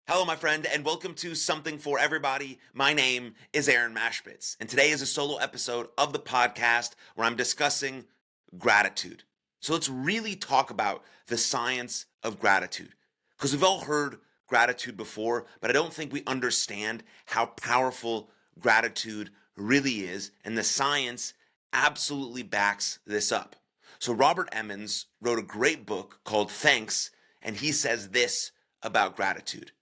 Hello, my friend, and welcome to Something for Everybody. My name is Aaron Machbitz, and today is a solo episode of the podcast where I'm discussing gratitude. So let's really talk about the science of gratitude, because we've all heard gratitude before, but I don't think we understand how powerful gratitude really is, and the science absolutely backs this up. So Robert Emmons wrote a great book called Thanks, and he says this about gratitude.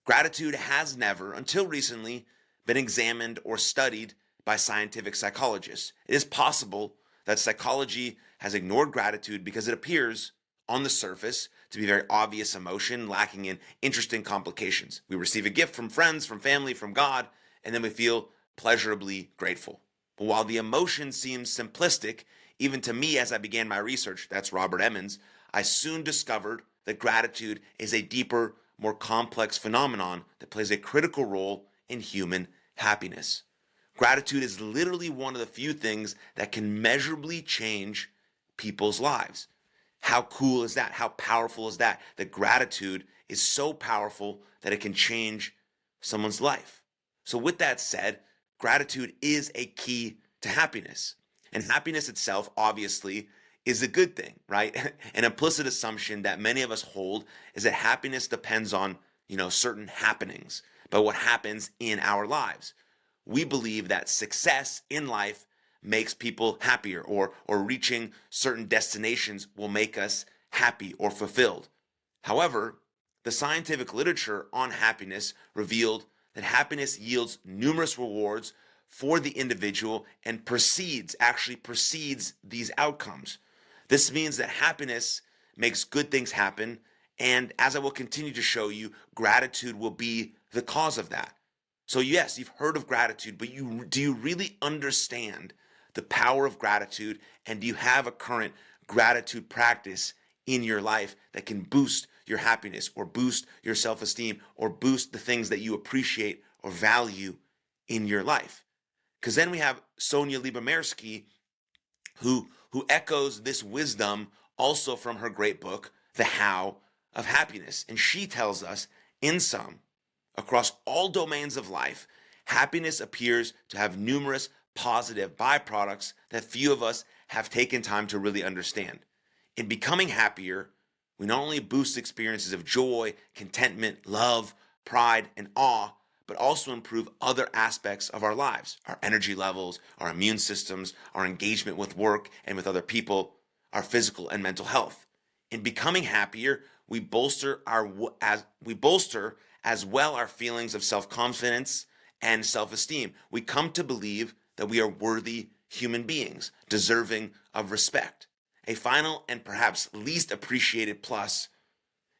Gratitude has never, until recently, been examined or studied by scientific psychologists. It is possible that psychology has ignored gratitude because it appears, on the surface, to be a very obvious emotion lacking in interesting complications. We receive a gift from friends, from family, from God, and then we feel pleasurably grateful. But while the emotion seems simplistic, even to me as I began my research, that's Robert Emmons, I soon discovered that gratitude is a deeper, more complex phenomenon that plays a critical role in human happiness. Gratitude is literally one of the few things that can measurably change people's lives. How cool is that? How powerful is that? That gratitude is so powerful that it can change someone's life. So, with that said, gratitude is a key to happiness. And happiness itself, obviously, is a good thing, right? An implicit assumption that many of us hold is that happiness depends on, certain happenings, but what happens in our lives. We believe that success in life makes people happier, or reaching certain destinations will make us happy or fulfilled. However, the scientific literature on happiness revealed that happiness yields numerous rewards for the individual and actually precedes these outcomes. This means that happiness makes good things happen, and as I will continue to show you, gratitude will be the cause of that. So yes, you've heard of gratitude, but do you really understand the power of gratitude, and do you have a current gratitude practice in your life that can boost your happiness or boost your self-esteem or boost the things that you appreciate or value in your life? Because then we have Sonia Lyubomirsky, who echoes this wisdom also from her great book, The How of Happiness. And she tells us, in sum, across all domains of life, happiness appears to have numerous positive byproducts that few of us have taken time to really understand. In becoming happier, we not only boost experiences of joy, contentment, love, pride, and awe, but also improve other aspects of our lives, our energy levels, our immune systems, our engagement with work and with other people, our physical and mental health. In becoming happier, we bolster as well our feelings of self-confidence and self-esteem. We come to believe that we are worthy human beings, deserving of respect. A final and perhaps least appreciated plus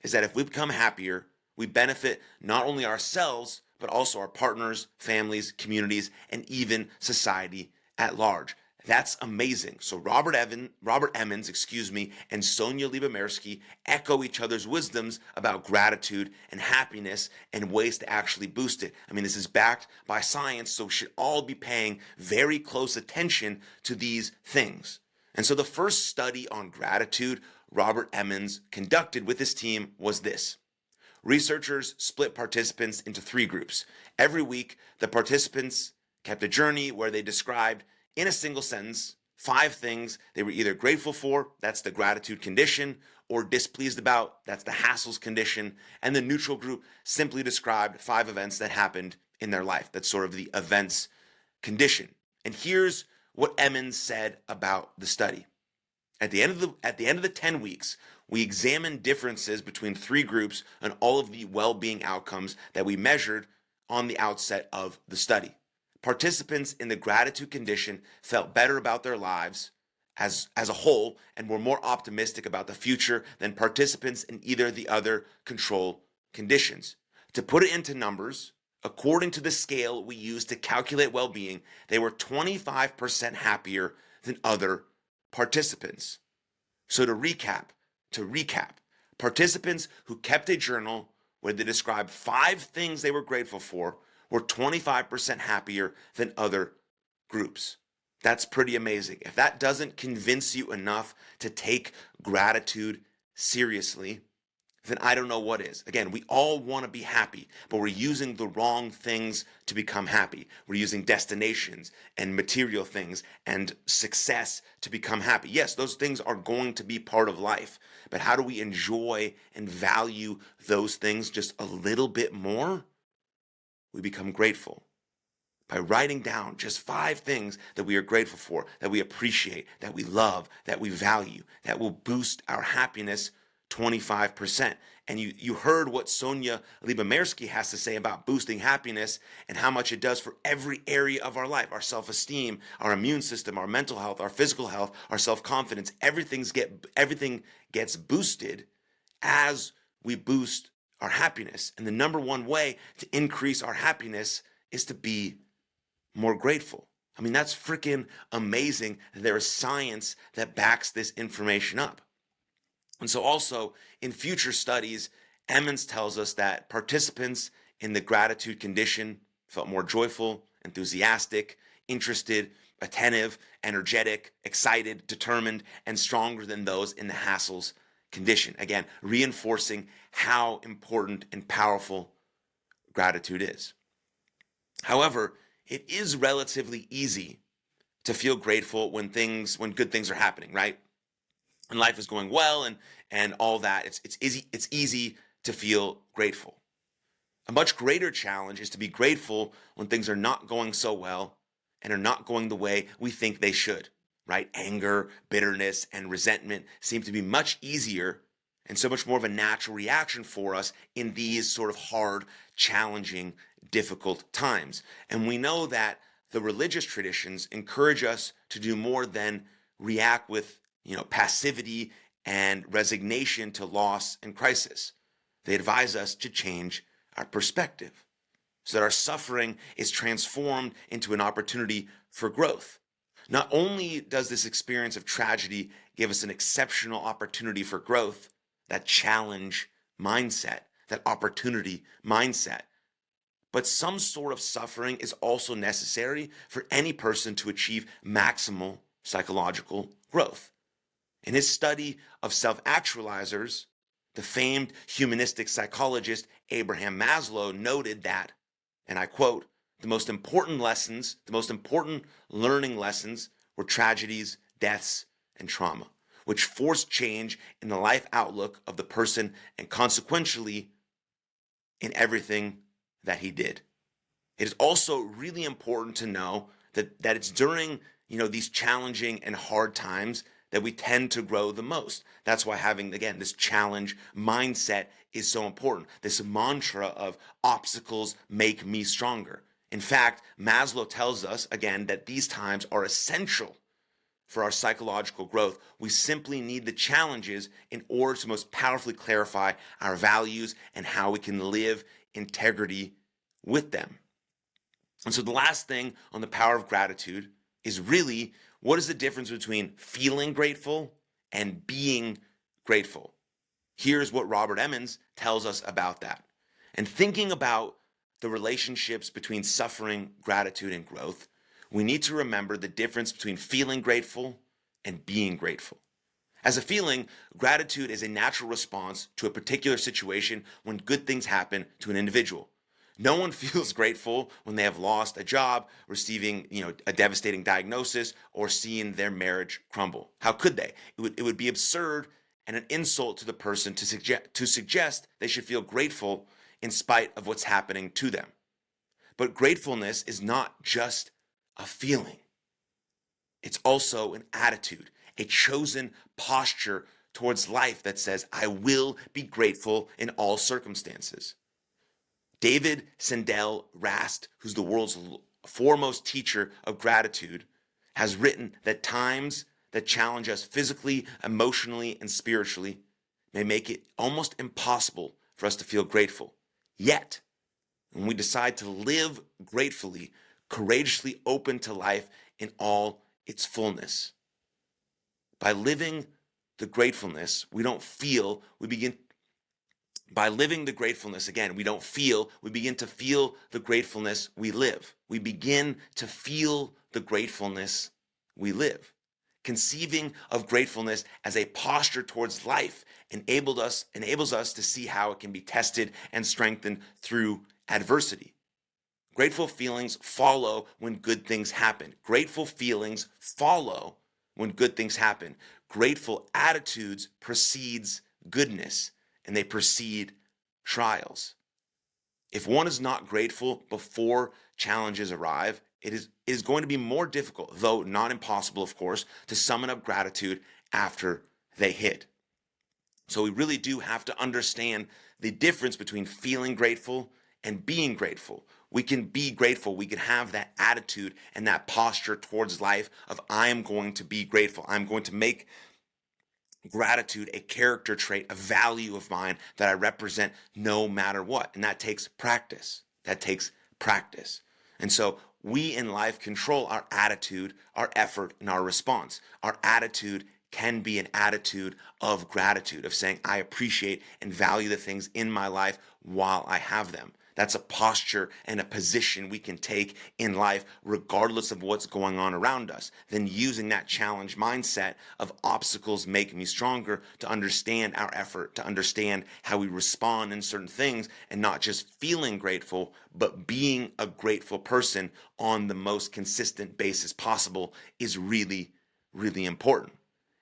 is that if we become happier, we benefit not only ourselves, but also our partners, families, communities, and even society at large. That's amazing. So Robert Emmons, and Sonia Lyubomirsky echo each other's wisdoms about gratitude and happiness and ways to actually boost it. I mean, this is backed by science, so we should all be paying very close attention to these things. And so the first study on gratitude Robert Emmons conducted with his team was this. Researchers split participants into 3 groups. Every week, the participants kept a journey where they described, in a single sentence, 5 things they were either grateful for, that's the gratitude condition, or displeased about, that's the hassles condition, and the neutral group simply described 5 events that happened in their life. That's sort of the events condition. And here's what Emmons said about the study. At the end of the 10 weeks, we examined differences between 3 groups and all of the well-being outcomes that we measured on the outset of the study. Participants in the gratitude condition felt better about their lives as a whole and were more optimistic about the future than participants in either of the other control conditions. To put it into numbers, according to the scale we use to calculate well-being, they were 25% happier than other participants. So to recap, participants who kept a journal where they described 5 things they were grateful for were 25% happier than other groups. That's pretty amazing. If that doesn't convince you enough to take gratitude seriously, then I don't know what is. Again, we all want to be happy, but we're using the wrong things to become happy. We're using destinations and material things and success to become happy. Yes, those things are going to be part of life, but how do we enjoy and value those things just a little bit more? We become grateful by writing down just 5 things that we are grateful for, that we appreciate, that we love, that we value, that will boost our happiness 25%. And you heard what Sonia Libamersky has to say about boosting happiness and how much it does for every area of our life, our self-esteem, our immune system, our mental health, our physical health, our self-confidence. Everything gets boosted as we boost our happiness. And the number one way to increase our happiness is to be more grateful. I mean, that's freaking amazing. There is science that backs this information up. And so also in future studies, Emmons tells us that participants in the gratitude condition felt more joyful, enthusiastic, interested, attentive, energetic, excited, determined, and stronger than those in the Hassel's condition. Again, reinforcing how important and powerful gratitude is. However, it is relatively easy to feel grateful when good things are happening, right? And life is going well and all that. It's easy to feel grateful. A much greater challenge is to be grateful when things are not going so well and are not going the way we think they should, right? Anger, bitterness, and resentment seem to be much easier and so much more of a natural reaction for us in these sort of hard, challenging, difficult times. And we know that the religious traditions encourage us to do more than react with passivity and resignation to loss and crisis. They advise us to change our perspective so that our suffering is transformed into an opportunity for growth. Not only does this experience of tragedy give us an exceptional opportunity for growth, that challenge mindset, that opportunity mindset, but some sort of suffering is also necessary for any person to achieve maximal psychological growth. In his study of self-actualizers, the famed humanistic psychologist Abraham Maslow noted that, and I quote, the most important learning lessons were tragedies, deaths, and trauma, which forced change in the life outlook of the person and consequentially in everything that he did. It is also really important to know that it's during these challenging and hard times that we tend to grow the most. That's why having, again, this challenge mindset is so important. This mantra of obstacles make me stronger. In fact, Maslow tells us, again, that these times are essential for our psychological growth. We simply need the challenges in order to most powerfully clarify our values and how we can live integrity with them. And so the last thing on the power of gratitude is really, what is the difference between feeling grateful and being grateful? Here's what Robert Emmons tells us about that. And thinking about the relationships between suffering, gratitude, and growth, we need to remember the difference between feeling grateful and being grateful. As a feeling, gratitude is a natural response to a particular situation when good things happen to an individual. No one feels grateful when they have lost a job, receiving a devastating diagnosis, or seeing their marriage crumble. How could they? It would be absurd and an insult to the person to suggest they should feel grateful in spite of what's happening to them. But gratefulness is not just a feeling. It's also an attitude, a chosen posture towards life that says, I will be grateful in all circumstances. David Sandel Rast, who's the world's foremost teacher of gratitude, has written that times that challenge us physically, emotionally, and spiritually may make it almost impossible for us to feel grateful. Yet, when we decide to live gratefully, courageously open to life in all its fullness, by living the gratefulness, we begin to feel the gratefulness we live. We begin to feel the gratefulness we live. Conceiving of gratefulness as a posture towards life enables us to see how it can be tested and strengthened through adversity. Grateful feelings follow when good things happen. Grateful feelings follow when good things happen. Grateful attitudes precedes goodness, and they precede trials. If one is not grateful before challenges arrive, it is going to be more difficult, though not impossible, of course, to summon up gratitude after they hit. So we really do have to understand the difference between feeling grateful and being grateful. We can be grateful. We can have that attitude and that posture towards life of I am going to be grateful. I'm going to make gratitude a character trait, a value of mine that I represent no matter what. And that takes practice. And so we in life control our attitude, our effort, and our response. Our attitude can be an attitude of gratitude, of saying, I appreciate and value the things in my life while I have them. That's a posture and a position we can take in life regardless of what's going on around us. Then using that challenge mindset of obstacles make me stronger to understand our effort, to understand how we respond in certain things, and not just feeling grateful, but being a grateful person on the most consistent basis possible is really, really important.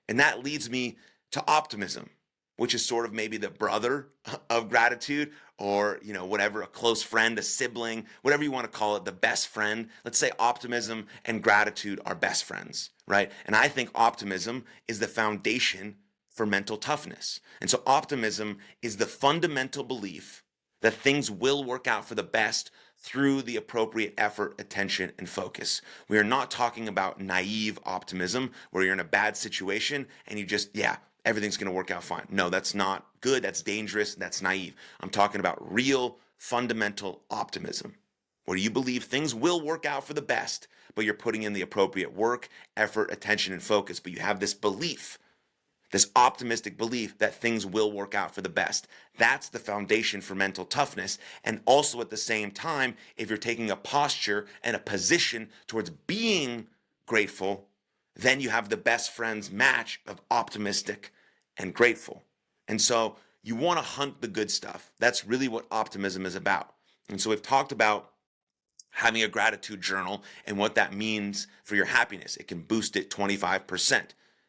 And that leads me to optimism, which is sort of maybe the brother of gratitude, or, whatever, a close friend, a sibling, whatever you want to call it, the best friend. Let's say optimism and gratitude are best friends, right? And I think optimism is the foundation for mental toughness. And so optimism is the fundamental belief that things will work out for the best through the appropriate effort, attention, and focus. We are not talking about naive optimism where you're in a bad situation and you just, everything's going to work out fine. No, that's not good. That's dangerous. That's naive. I'm talking about real, fundamental optimism, where you believe things will work out for the best, but you're putting in the appropriate work, effort, attention, and focus. But you have this belief, this optimistic belief that things will work out for the best. That's the foundation for mental toughness. And also at the same time, if you're taking a posture and a position towards being grateful, then you have the best friends match of optimistic and grateful. And so you want to hunt the good stuff. That's really what optimism is about. And so we've talked about having a gratitude journal and what that means for your happiness. It can boost it 25%.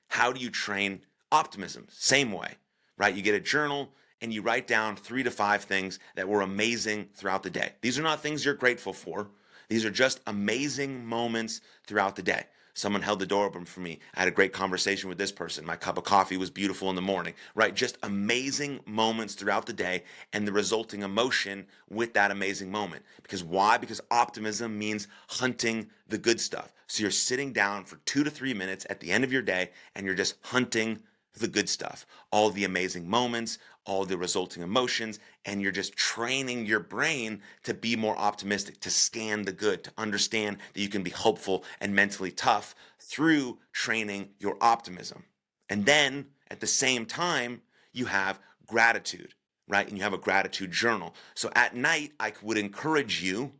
How do you train optimism? Same way, right? You get a journal and you write down 3 to 5 things that were amazing throughout the day. These are not things you're grateful for. These are just amazing moments throughout the day. Someone held the door open for me. I had a great conversation with this person. My cup of coffee was beautiful in the morning, right? Just amazing moments throughout the day and the resulting emotion with that amazing moment. Because why? Because optimism means hunting the good stuff. So you're sitting down for 2 to 3 minutes at the end of your day and you're just hunting the good stuff, all the amazing moments, all the resulting emotions, and you're just training your brain to be more optimistic, to scan the good, to understand that you can be hopeful and mentally tough through training your optimism. And then at the same time, you have gratitude, right? And you have a gratitude journal. So at night, I would encourage you,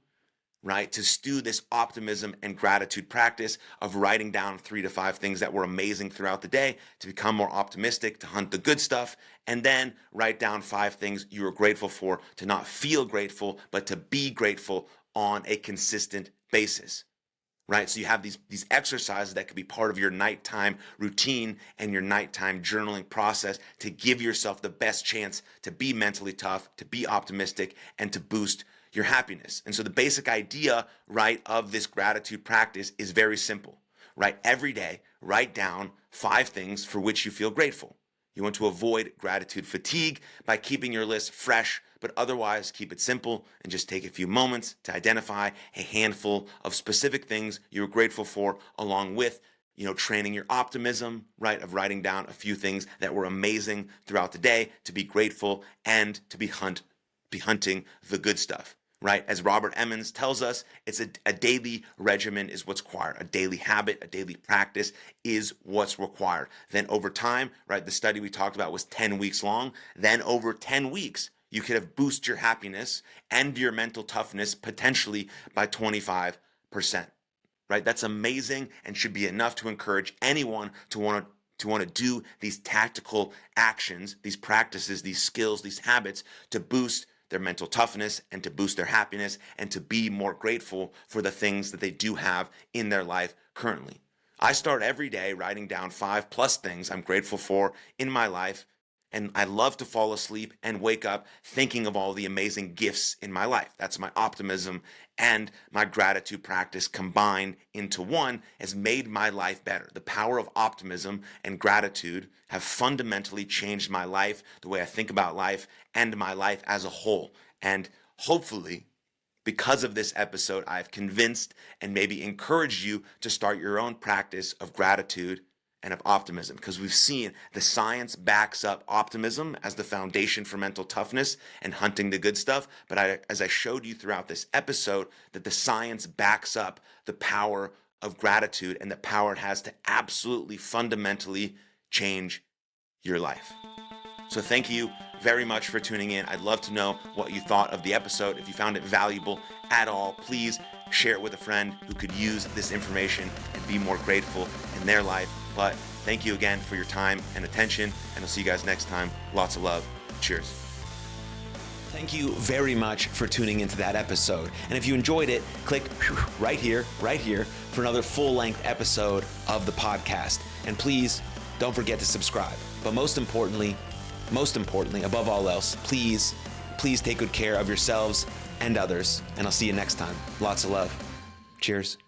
right, to stew this optimism and gratitude practice of writing down 3 to 5 things that were amazing throughout the day to become more optimistic, to hunt the good stuff, and then write down 5 things you are grateful for, to not feel grateful, but to be grateful on a consistent basis, right? So you have these exercises that could be part of your nighttime routine and your nighttime journaling process to give yourself the best chance to be mentally tough, to be optimistic, and to boost your happiness. And so the basic idea, right, of this gratitude practice is very simple, right? Every day, write down 5 things for which you feel grateful. You want to avoid gratitude fatigue by keeping your list fresh, but otherwise keep it simple and just take a few moments to identify a handful of specific things you're grateful for, along with training your optimism, right, of writing down a few things that were amazing throughout the day to be grateful and to be hunting the good stuff. Right? As Robert Emmons tells us, it's a daily regimen is what's required. A daily habit, a daily practice is what's required. Then over time, right, the study we talked about was 10 weeks long. Then over 10 weeks, you could have boosted your happiness and your mental toughness potentially by 25%. right? That's amazing and should be enough to encourage anyone to want to do these tactical actions, these practices, these skills, these habits to boost their mental toughness and to boost their happiness and to be more grateful for the things that they do have in their life currently. I start every day writing down 5+ things I'm grateful for in my life, and I love to fall asleep and wake up thinking of all the amazing gifts in my life. That's my optimism and my gratitude practice combined into one has made my life better. The power of optimism and gratitude have fundamentally changed my life, the way I think about life, and my life as a whole. And hopefully, because of this episode, I've convinced and maybe encouraged you to start your own practice of gratitude and of optimism, because we've seen the science backs up optimism as the foundation for mental toughness and hunting the good stuff. But as I showed you throughout this episode, that the science backs up the power of gratitude and the power it has to absolutely fundamentally change your life. So thank you very much for tuning in. I'd love to know what you thought of the episode. If you found it valuable at all, please share it with a friend who could use this information and be more grateful in their life. But thank you again for your time and attention, and I'll see you guys next time. Lots of love. Cheers. Thank you very much for tuning into that episode. And if you enjoyed it, click right here for another full-length episode of the podcast. And please don't forget to subscribe. But most importantly, above all else, please take good care of yourselves and others. And I'll see you next time. Lots of love. Cheers.